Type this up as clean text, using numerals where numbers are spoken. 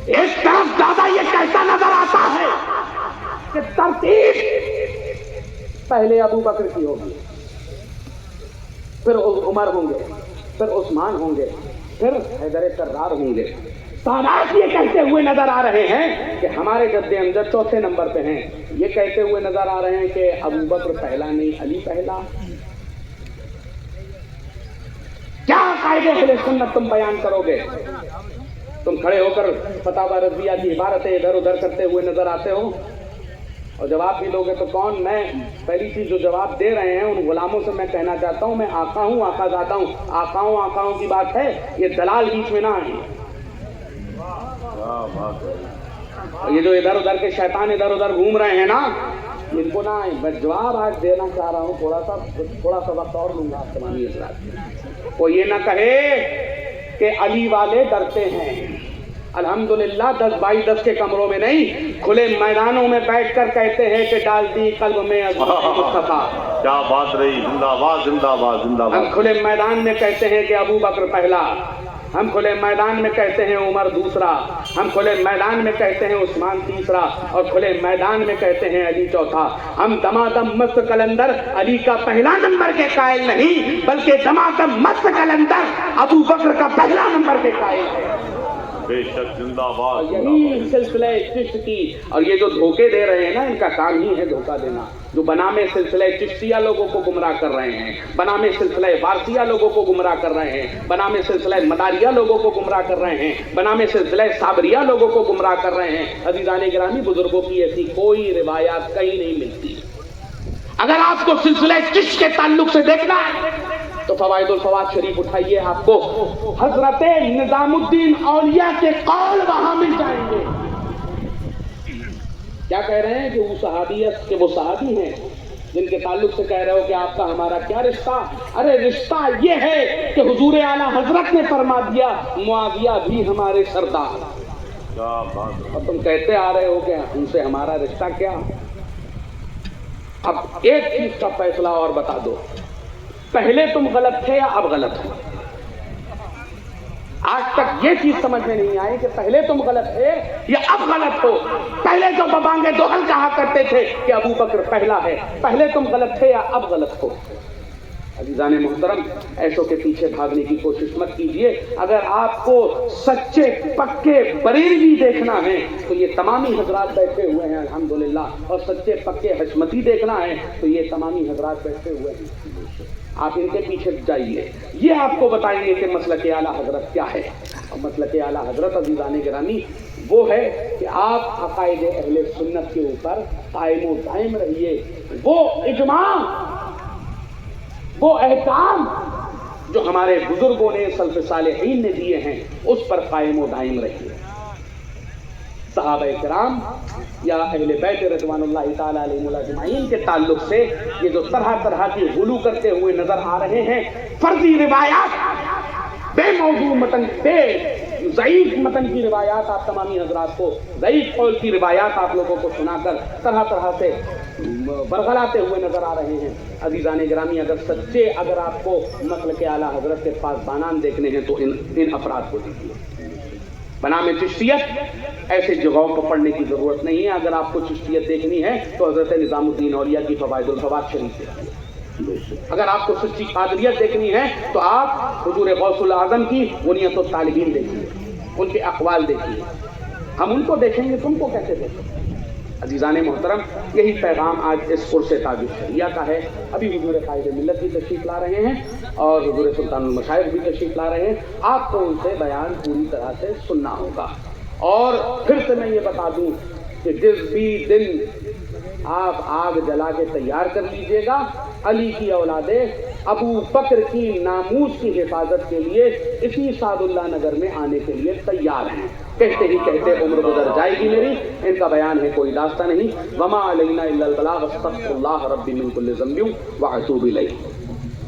ایک طرف دادا یہ کہتا نظر آتا ہے کہ ترتیب پہلے ابو بکر کی ہوگی، پھر عمر ہوں گے، پھر عثمان ہوں گے، پھر حیدر کرار ہوں گے۔ سادات یہ کہتے ہوئے نظر آ رہے ہیں کہ ہمارے جد امجد چوتھے نمبر پہ ہیں، یہ کہتے ہوئے نظر آ رہے ہیں کہ ابو بکر پہلا نہیں، علی پہلا۔ کیا قاعدے اہل سنت تم بیان کرو گے؟ تم کھڑے ہو کر فتاوی رضویہ کی عبارتیں ادھر ادھر کرتے ہوئے نظر آتے ہو اور جواب بھی لوگے تو کون؟ میں پہلی چیز جو جواب دے رہے ہیں ان غلاموں سے میں کہنا چاہتا ہوں میں آقا ہوں، آقا زادہ ہوں۔ آقاؤں کی بات ہے، یہ دلال بیچ میں نہ آئیں۔ یہ جو ادھر ادھر کے شیطان ادھر ادھر گھوم رہے ہیں نا، ان کو نہ آئیں۔ میں جواب آج دینا چاہ رہا ہوں، تھوڑا سا وقت اور لوں گا آپ تمامی حضرات۔ وہ یہ نہ کہے کہ علی والے ڈرتے ہیں۔ الحمدللہ 10 بائی 10 کے کمروں میں نہیں، کھلے میدانوں میں بیٹھ کر کہتے ہیں کہ ڈال دی قلب میں مصطفیٰ۔ کیا بات رہی، زندہ باد زندہ باد زندہ باد۔ ہم کھلے میدان میں کہتے ہیں کہ ابو بکر پہلا، ہم کھلے میدان میں کہتے ہیں عمر دوسرا، ہم کھلے میدان میں کہتے ہیں عثمان تیسرا، اور کھلے میدان میں کہتے ہیں علی چوتھا۔ ہم دمادم مست کلندر علی کا پہلا نمبر کے قائل نہیں، بلکہ دمادم مست کلندر ابو بکر کا پہلا نمبر کے قائل ہیں۔ بے شک زندہ باد۔ یہی سلسلہ چشت کی، اور یہ جو دھوکے دے رہے ہیں نا، ان کا کام ہی ہے دھوکہ دینا۔ جو بنامے سلسلہ چشتیہ لوگوں کو گمراہ کر رہے ہیں، بنامے سلسلہ وارثیہ لوگوں کو گمراہ کر رہے ہیں، بنامے سلسلہ مداریہ لوگوں کو گمراہ کر رہے ہیں، بنامے سلسلہ صابریہ لوگوں کو گمراہ کر رہے ہیں۔ عزیزان گرامی، بزرگوں کی ایسی کوئی روایات کہیں نہیں ملتی۔ اگر آپ کو سلسلہ چشت کے تعلق سے دیکھنا ہے تو فوائد الفوائد شریف اٹھائیے، آپ کو حضرت نظام الدین اولیاء کے قول وہاں مل جائیں گے۔ کیا کہہ رہے ہیں کہ وہ صحابیت کے وہ صحابی ہیں جن کے تعلق سے کہہ رہے ہو کہ آپ کا ہمارا کیا رشتہ؟ ارے رشتہ یہ ہے کہ حضور اعلیٰ حضرت نے فرما دیا معاویہ بھی ہمارے سردار۔ اور تم کہتے آ رہے ہو کہ ان سے ہمارا رشتہ کیا؟ اب ایک چیز کا فیصلہ اور بتا دو، پہلے تم غلط تھے یا اب غلط ہو؟ آج تک یہ چیز سمجھ میں نہیں آئی کہ پہلے تم غلط تھے یا اب غلط ہو۔ پہلے جو ببانگے دوہل کہا کرتے تھے کہ ابو بکر پہلا ہے، پہلے تم غلط تھے یا اب غلط ہو؟ عزیزان محترم، ایسوں کے پیچھے بھاگنے کی کوشش مت کیجیے۔ اگر آپ کو سچے پکے بریلوی دیکھنا ہے تو یہ تمامی حضرات بیٹھے ہوئے ہیں الحمدللہ، اور سچے پکے حشمتی دیکھنا ہے تو یہ تمامی حضرات بیٹھے ہوئے ہیں۔ آپ ان کے پیچھے جائیے، یہ آپ کو بتائیں گے کہ مسلک اعلیٰ حضرت کیا ہے۔ اور مسلک اعلیٰ حضرت عزیزان گرامی وہ ہے کہ آپ عقائد اہل سنت کے اوپر قائم و دائم رہیے۔ وہ اجماع، وہ احکام جو ہمارے بزرگوں نے سلف صالحین نے دیے ہیں اس پر قائم و دائم رہیے۔ صحابہ کرام یا اہل بیت رضوان اللہ تعالی علیہم اجمعین کے تعلق سے یہ جو طرح طرح کی غلو کرتے ہوئے نظر آ رہے ہیں، فرضی روایات، بے موضوع متن، بے ضعیف متن کی روایات، آپ تمامی حضرات کو ضعیف قول کی روایات آپ لوگوں کو سنا کر طرح طرح سے برغلاتے ہوئے نظر آ رہے ہیں۔ عزیزان گرامی، اگر آپ کو مسلک اعلیٰ حضرت کے پاس بانان دیکھنے ہیں تو ان افراد کو دیکھیے۔ بنام چشتیت ایسے جگہوں پر پڑھنے کی ضرورت نہیں ہے۔ اگر آپ کو چشتیت دیکھنی ہے تو حضرت نظام الدین اولیاء کی فوائد الفوائد شریف دیکھیے۔ اگر آپ کو سچی قادریت دیکھنی ہے تو آپ حضور غوث الاعظم کی بنیت الطالبین دیکھیے، ان کے اقوال دیکھیے۔ ہم ان کو دیکھیں گے، تم کو کیسے دیکھیں؟ عزیزان محترم، یہی پیغام آج اس قرص تاج الشریعہ کا ہے۔ ابھی حضور قائد ملت بھی تشریف لا رہے ہیں اور حضور سلطان المشائخ بھی تشریف لا رہے ہیں۔ آپ کو ان سے بیان پوری طرح سے سننا ہوگا۔ اور پھر سے میں یہ بتا دوں کہ جس بھی دن آپ آگ جلا کے تیار کر لیجئے گا، علی کی اولادیں ابو بکر کی ناموس کی حفاظت کے لیے اسی سعد اللہ نگر میں آنے کے لیے تیار ہیں۔ کہتے ہی کہتے عمر گزر جائے گی میری، ان کا بیان ہے کوئی داستہ نہیں۔ وما علینا الا البلاغ، استغفر اللہ ربی من کل ذنب واتوب الیہ۔